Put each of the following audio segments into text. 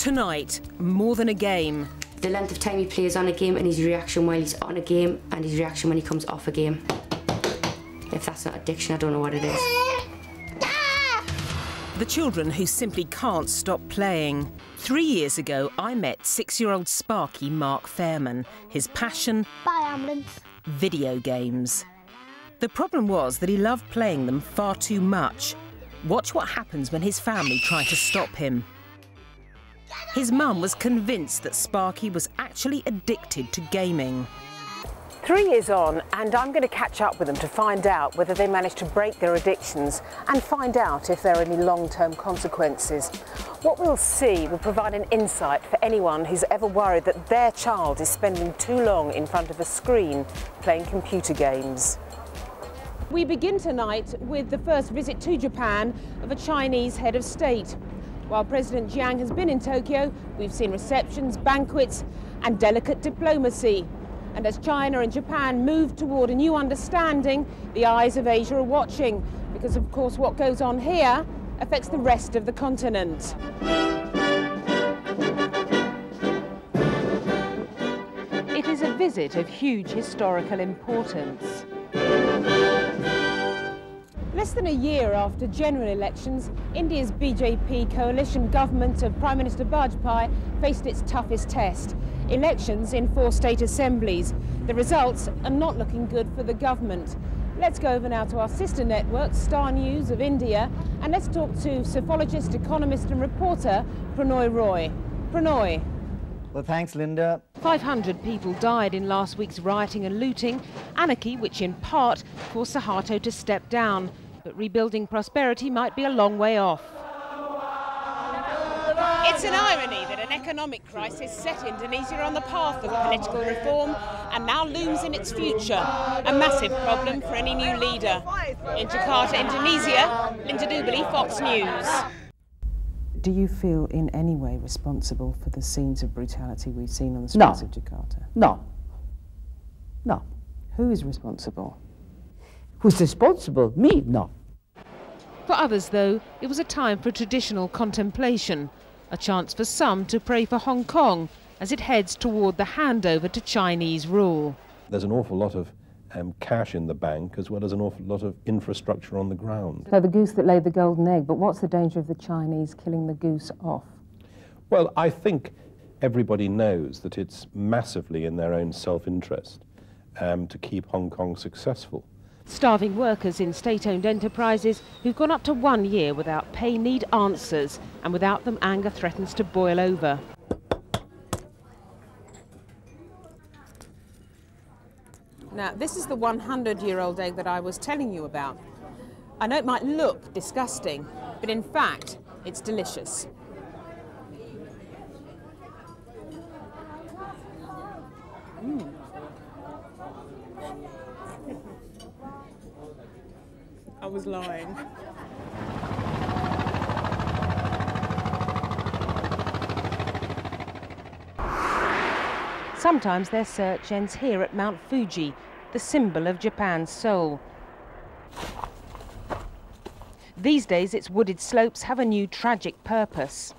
Tonight, more than a game. The length of time he plays on a game and his reaction while he's on a game and his reaction when he comes off a game. If that's not addiction, I don't know what it is. The children who simply can't stop playing. 3 years ago, I met 6-year-old Sparky Mark Fairman. His passion? Bye, ambulance. Video games. The problem was that he loved playing them far too much. Watch what happens when his family try to stop him. His mum was convinced that Sparky was actually addicted to gaming. 3 years on, and I'm going to catch up with them to find out whether they managed to break their addictions and find out if there are any long-term consequences. What we'll see will provide an insight for anyone who's ever worried that their child is spending too long in front of a screen playing computer games. We begin tonight with the first visit to Japan of a Chinese head of state. While President Jiang has been in Tokyo, we've seen receptions, banquets and delicate diplomacy. And as China and Japan move toward a new understanding, the eyes of Asia are watching, because of course what goes on here affects the rest of the continent. It is a visit of huge historical importance. Less than a year after general elections, India's BJP coalition government of Prime Minister Vajpayee faced its toughest test. Elections in 4 state assemblies. The results are not looking good for the government. Let's go over now to our sister network, Star News of India, and let's talk to psephologist, economist and reporter Pranoy Roy. Pranoy. Well, thanks, Linda. 500 people died in last week's rioting and looting, anarchy which in part forced Suharto to step down. But rebuilding prosperity might be a long way off. It's an irony that an economic crisis set Indonesia on the path of political reform and now looms in its future, a massive problem for any new leader. In Jakarta, Indonesia, Linda Duberley, Fox News. Do you feel in any way responsible for the scenes of brutality we've seen on the streets of Jakarta? No. No. Who is responsible? Who's responsible? Me? No. For others, though, it was a time for traditional contemplation, a chance for some to pray for Hong Kong as it heads toward the handover to Chinese rule. There's an awful lot of cash in the bank, as well as an awful lot of infrastructure on the ground. So the goose that laid the golden egg, but what's the danger of the Chinese killing the goose off? Well, I think everybody knows that it's massively in their own self-interest to keep Hong Kong successful. Starving workers in state-owned enterprises who've gone up to 1 year without pay need answers, and without them anger threatens to boil over. Now, this is the 100-year-old egg that I was telling you about. I know it might look disgusting, but in fact, it's delicious. I was lying. Sometimes their search ends here at Mount Fuji, the symbol of Japan's soul. These days, its wooded slopes have a new tragic purpose.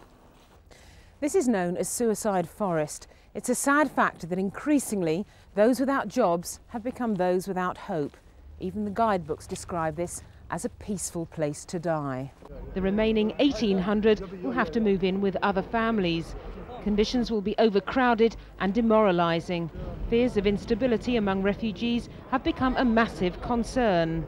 This is known as suicide forest. It's a sad fact that increasingly those without jobs have become those without hope. Even the guidebooks describe this as a peaceful place to die. The remaining 1,800 will have to move in with other families. Conditions will be overcrowded and demoralising. Fears of instability among refugees have become a massive concern.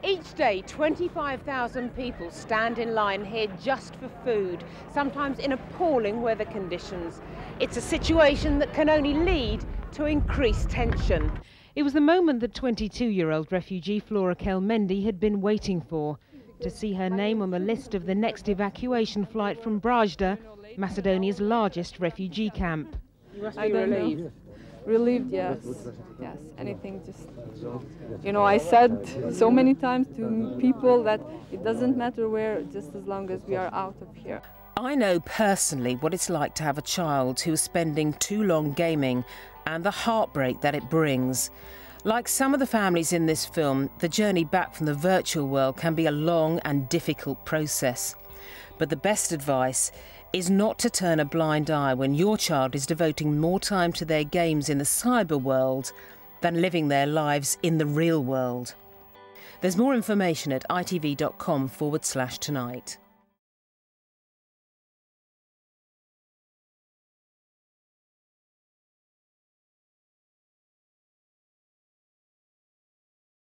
Each day, 25,000 people stand in line here just for food, sometimes in appalling weather conditions. It's a situation that can only lead to increased tension. It was the moment that 22-year-old refugee Flora Kelmendi had been waiting for, to see her name on the list of the next evacuation flight from Brajda, Macedonia's largest refugee camp. You must be relieved. Relieved, yes. Yes, anything just... You know, I said so many times to people that it doesn't matter where, just as long as we are out of here. I know personally what it's like to have a child who is spending too long gaming and the heartbreak that it brings. Like some of the families in this film, the journey back from the virtual world can be a long and difficult process. But the best advice is not to turn a blind eye when your child is devoting more time to their games in the cyber world than living their lives in the real world. There's more information at itv.com/tonight.